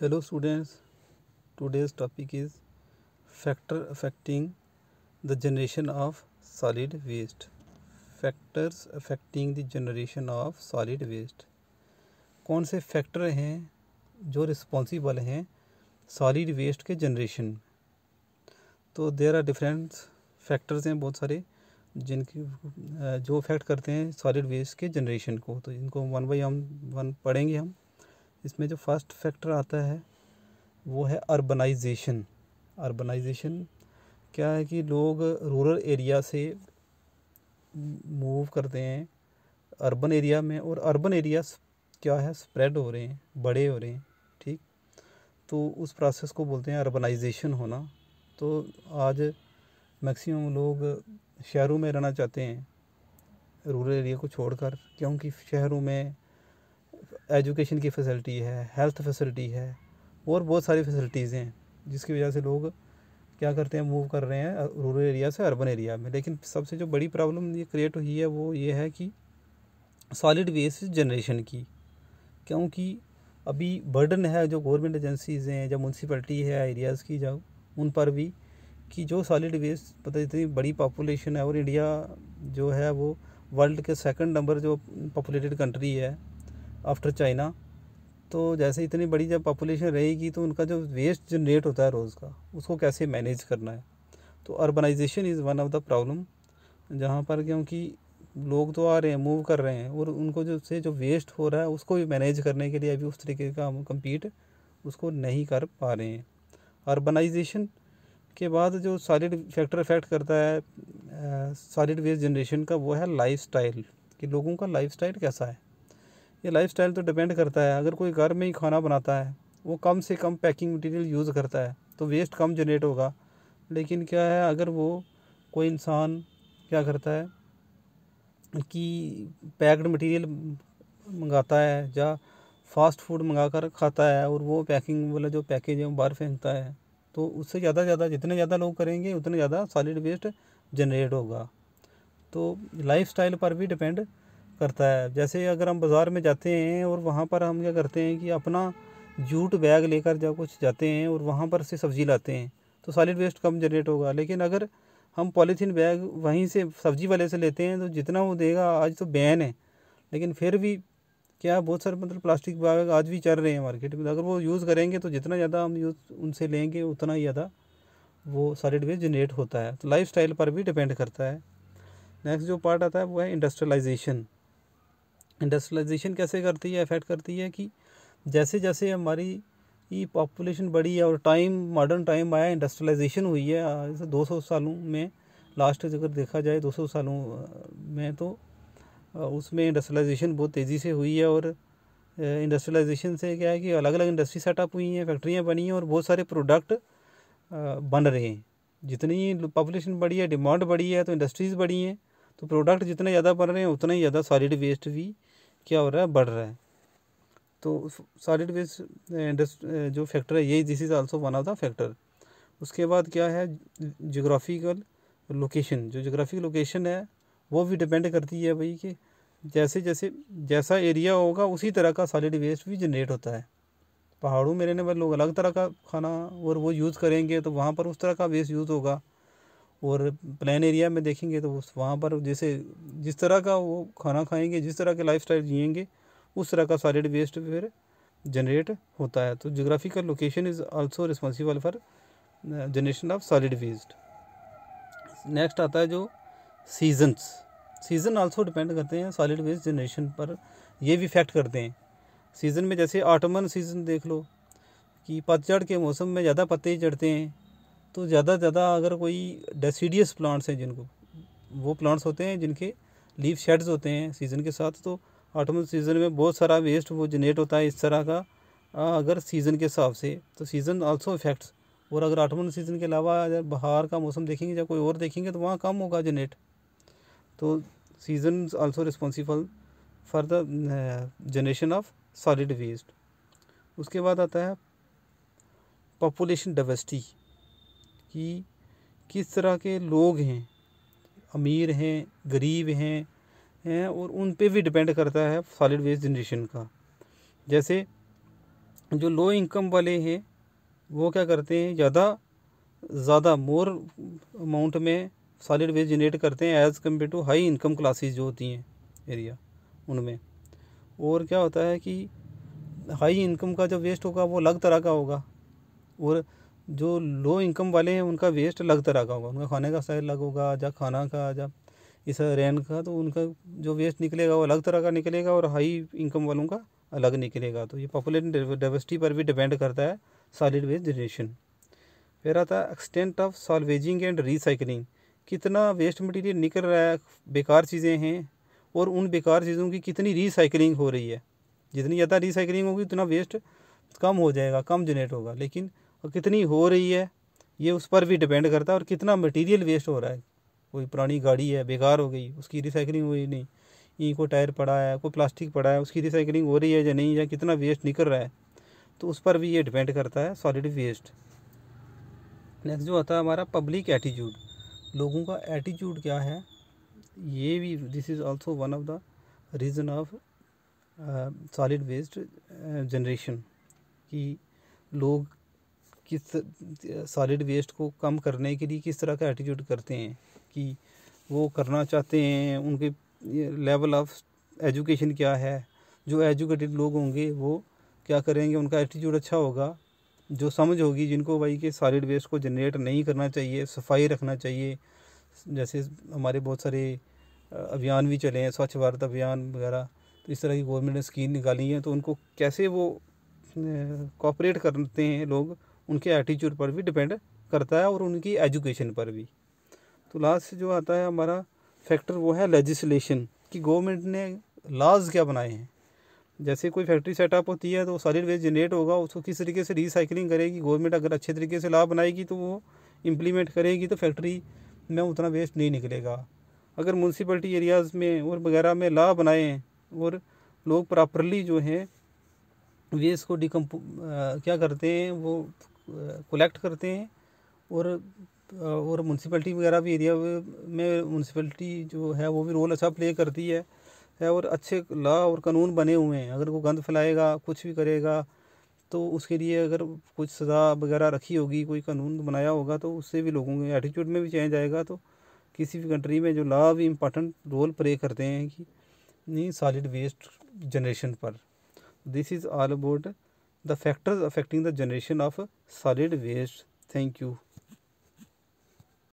Hello students, today's topic is factor affecting the generation of solid waste. Factors affecting the generation of solid waste. कौन से factor हैं जो responsible हैं solid waste के generation? तो there are different factors हैं बहुत सारे जिनकी जो अफेक्ट करते हैं सॉलिड वेस्ट के जनरेशन को। तो इनको वन बाई वन पढ़ेंगे हम। इसमें जो फर्स्ट फैक्टर आता है वो है अर्बनाइजेशन। अर्बनाइजेशन क्या है कि लोग रूरल एरिया से मूव करते हैं अर्बन एरिया में, और अर्बन एरिया क्या है स्प्रेड हो रहे हैं, बड़े हो रहे हैं। ठीक, तो उस प्रोसेस को बोलते हैं अर्बनाइजेशन होना। तो आज मैक्सिमम लोग शहरों में रहना चाहते हैं रूरल एरिया को छोड़कर, क्योंकि शहरों में एजुकेशन की फैसिलिटी है, हेल्थ फैसिलिटी है और बहुत सारी फैसिलिटीज़ हैं, जिसकी वजह से लोग क्या करते हैं मूव कर रहे हैं रूरल एरिया से अर्बन एरिया में। लेकिन सबसे जो बड़ी प्रॉब्लम ये क्रिएट हुई है वो ये है कि सॉलिड वेस्ट जनरेशन की, क्योंकि अभी बर्डन है जो गवर्नमेंट एजेंसीज़ हैं, जब म्यूनसिपैलिटी है एरियाज़ की, जब उन पर भी कि जो सॉलिड वेस्ट पता इतनी बड़ी पॉपुलेशन है, और इंडिया जो है वो वर्ल्ड के सेकंड नंबर जो पॉपुलेटेड कंट्री है आफ्टर चाइना। तो जैसे इतनी बड़ी जब पॉपुलेशन रहेगी तो उनका जो वेस्ट जनरेट होता है रोज़ का, उसको कैसे मैनेज करना है। तो urbanisation is one of the problem, जहाँ पर क्योंकि लोग तो आ रहे हैं, मूव कर रहे हैं, और उनको जो वेस्ट हो रहा है उसको भी मैनेज करने के लिए अभी उस तरीके का हम कम्पीट उसको नहीं कर पा रहे हैं। अर्बनाइजेशन के बाद जो सॉलिड फैक्टर इफेक्ट करता है सॉलिड वेस्ट जनरेशन का, वो है लाइफस्टाइल, कि लोगों का लाइफस्टाइल कैसा है। ये लाइफस्टाइल तो डिपेंड करता है। अगर कोई घर में ही खाना बनाता है, वो कम से कम पैकिंग मटेरियल यूज़ करता है तो वेस्ट कम जनरेट होगा। लेकिन क्या है, अगर वो कोई इंसान क्या करता है कि पैक्ड मटेरियल मंगाता है या फास्ट फूड मंगा कर खाता है, और वो पैकिंग वाला जो पैकेज है वो बाहर फेंकता है, तो उससे ज़्यादा जितने ज़्यादा लोग करेंगे उतने ज़्यादा सॉलिड वेस्ट जनरेट होगा। तो लाइफस्टाइल पर भी डिपेंड करता है। जैसे अगर हम बाज़ार में जाते हैं और वहाँ पर हम क्या करते हैं कि अपना जूट बैग लेकर जब कुछ जाते हैं और वहाँ पर से सब्ज़ी लाते हैं तो सॉलिड वेस्ट कम जनरेट होगा। लेकिन अगर हम पॉलीथीन बैग वहीं से सब्ज़ी वाले से लेते हैं तो जितना वो देगा, आज तो बैन है लेकिन फिर भी क्या बहुत सारे मतलब प्लास्टिक बैग आज भी चल रहे हैं मार्केट में, अगर वो यूज़ करेंगे तो जितना ज़्यादा हम यूज़ उनसे लेंगे उतना ही ज़्यादा वो सॉलिड वेस्ट जनरेट होता है। तो लाइफ स्टाइल पर भी डिपेंड करता है। नेक्स्ट जो पार्ट आता है वो है इंडस्ट्रियलाइजेशन। इंडस्ट्रियलाइजेशन कैसे करती है, इफेक्ट करती है कि जैसे जैसे हमारी ये पॉपुलेशन बढ़ी है और टाइम मॉडर्न टाइम आया, इंडस्ट्रियलाइजेशन हुई है जैसे 200 सालों में, लास्ट अगर देखा जाए 200 सालों में, तो उसमें इंडस्ट्रियलाइजेशन बहुत तेज़ी से हुई है। और इंडस्ट्रियलाइजेशन से क्या है कि अलग अलग इंडस्ट्री सेटअप हुई हैं, फैक्ट्रियाँ बनी हैं और बहुत सारे प्रोडक्ट बन रहे हैं। जितनी पॉपुलेशन बढ़ी है, डिमांड बढ़ी है, तो इंडस्ट्रीज़ बढ़ी हैं, तो प्रोडक्ट जितने ज़्यादा बन रहे हैं उतना ही ज़्यादा सॉलिड वेस्ट भी क्या हो रहा है, बढ़ रहा है। तो सॉलिड वेस्ट जो फैक्टर है ये this is also one of the factor. उसके बाद क्या है, जोग्राफिकल लोकेशन। जो जोग्राफिकल लोकेशन है वो भी डिपेंड करती है भाई कि जैसा एरिया होगा उसी तरह का सॉलिड वेस्ट भी जनरेट होता है। पहाड़ों में रहने वाले लोग अलग तरह का खाना और वो यूज़ करेंगे तो वहाँ पर उस तरह का वेस्ट यूज़ होगा, और प्लेन एरिया में देखेंगे तो वहाँ पर जैसे जिस तरह का वो खाना खाएंगे, जिस तरह के लाइफस्टाइल जिएंगे, उस तरह का सॉलिड वेस्ट फिर जनरेट होता है। तो geographical location is also responsible for generation of solid waste. Next आता है जो सीजन्स। सीज़न आल्सो डिपेंड करते हैं सॉलिड वेस्ट जनरेशन पर, ये भी इफेक्ट करते हैं। सीज़न में जैसे ऑटमन सीज़न देख लो कि पतझड़ के मौसम में ज़्यादा पत्ते चढ़ते हैं, तो ज़्यादा अगर कोई डेसीडियस प्लांट्स हैं, जिनको वो प्लांट्स होते हैं जिनके लीफ शेड्स होते हैं सीज़न के साथ, तो ऑटमन सीज़न में बहुत सारा वेस्ट वो जनरेट होता है इस तरह का। अगर सीज़न के हिसाब से तो सीज़न आल्सो इफेक्ट्स। और अगर ऑटमन सीज़न के अलावा अगर बहार का मौसम देखेंगे या कोई और देखेंगे तो वहाँ कम होगा जनरेट। तो season also responsible for the generation of solid waste. उसके बाद आता है पॉपुलेशन डाइवर्सिटी, कि किस तरह के लोग हैं, अमीर हैं, गरीब हैं और उन पे भी डिपेंड करता है सॉलिड वेस्ट जनरेशन का। जैसे जो लो इनकम वाले हैं वो क्या करते हैं, ज़्यादा मोर अमाउंट में सॉलिड वेस्ट जनरेट करते हैं as compare to high income classes जो होती हैं एरिया उनमें। और क्या होता है कि हाई इनकम का जो वेस्ट होगा वो अलग तरह का होगा, और जो लो इनकम वाले हैं उनका वेस्ट अलग तरह का होगा। उनका खाने का स्टाइल अलग होगा, जब खाना का जब इस रहन का, तो उनका जो वेस्ट निकलेगा वो अलग तरह का निकलेगा, और हाई इनकम वालों का अलग निकलेगा। तो ये पॉपुलेशन डाइवर्सिटी पर भी डिपेंड करता है सॉलिड वेस्ट जनरेशन। फिर आता है एक्सटेंट ऑफ सॉल्वेजिंग एंड रिसाइकलिंग, कितना वेस्ट मटेरियल निकल रहा है, बेकार चीज़ें हैं, और उन बेकार चीज़ों की कितनी रिसाइकलिंग हो रही है। जितनी ज़्यादा रिसाइकलिंग होगी उतना वेस्ट कम हो जाएगा, कम जनरेट होगा, लेकिन कितनी हो रही है ये उस पर भी डिपेंड करता है, और कितना मटेरियल वेस्ट हो रहा है। कोई पुरानी गाड़ी है बेकार हो गई, उसकी रिसाइकलिंग हुई नहीं, ये कोई टायर पड़ा है, कोई प्लास्टिक पड़ा है, उसकी रिसाइकलिंग हो रही है या नहीं, या कितना वेस्ट निकल रहा है, तो उस पर भी ये डिपेंड करता है सॉलिड वेस्ट। नेक्स्ट जो आता है हमारा पब्लिक एटीट्यूड, लोगों का एटीट्यूड क्या है, ये भी this is also one of the reason of solid waste generation, कि लोग किस सॉलिड वेस्ट को कम करने के लिए किस तरह का एटीट्यूड करते हैं, कि वो करना चाहते हैं, उनके लेवल ऑफ एजुकेशन क्या है। जो एजुकेटेड लोग होंगे वो क्या करेंगे, उनका एटीट्यूड अच्छा होगा। जो समझ होगी जिनको भाई कि सॉलिड वेस्ट को जनरेट नहीं करना चाहिए, सफाई रखना चाहिए, जैसे हमारे बहुत सारे अभियान भी चले हैं, स्वच्छ भारत अभियान वगैरह, तो इस तरह की गवर्नमेंट ने स्कीम निकाली है, तो उनको कैसे वो कोऑपरेट करते हैं लोग, उनके एटीट्यूड पर भी डिपेंड करता है, और उनकी एजुकेशन पर भी। तो लास्ट जो आता है हमारा फैक्टर वो है लेजिस्लेशन, कि गवर्नमेंट ने लॉज क्या बनाए हैं। जैसे कोई फैक्ट्री सेटअप होती है तो सॉलिड वेस्ट जनरेट होगा, उसको किस तरीके से रिसाइकलिंग करेगी गवर्नमेंट, अगर अच्छे तरीके से लॉ बनाएगी तो वो इम्प्लीमेंट करेगी, तो फैक्ट्री में उतना वेस्ट नहीं निकलेगा। अगर म्यूनसिपलिटी एरियाज़ में और वगैरह में लॉ बनाए हैं, और लोग प्रॉपरली जो है वेस्ट को क्या करते हैं, वो कलेक्ट करते हैं, और म्यूनसिपलिटी वगैरह भी एरिया में म्यूनसिपलिटी जो है वो भी रोल अच्छा प्ले करती है, और अच्छे लॉ और कानून बने हुए हैं। अगर वो गंद फैलाएगा, कुछ भी करेगा, तो उसके लिए अगर कुछ सज़ा वगैरह रखी होगी, कोई कानून बनाया होगा, तो उससे भी लोगों के एटीट्यूड में भी चेंज आएगा। तो किसी भी कंट्री में जो लॉ भी इम्पोर्टेंट रोल प्ले करते हैं कि नहीं सॉलिड वेस्ट जनरेशन पर। This is all about the factors affecting the generation of solid waste. Thank you.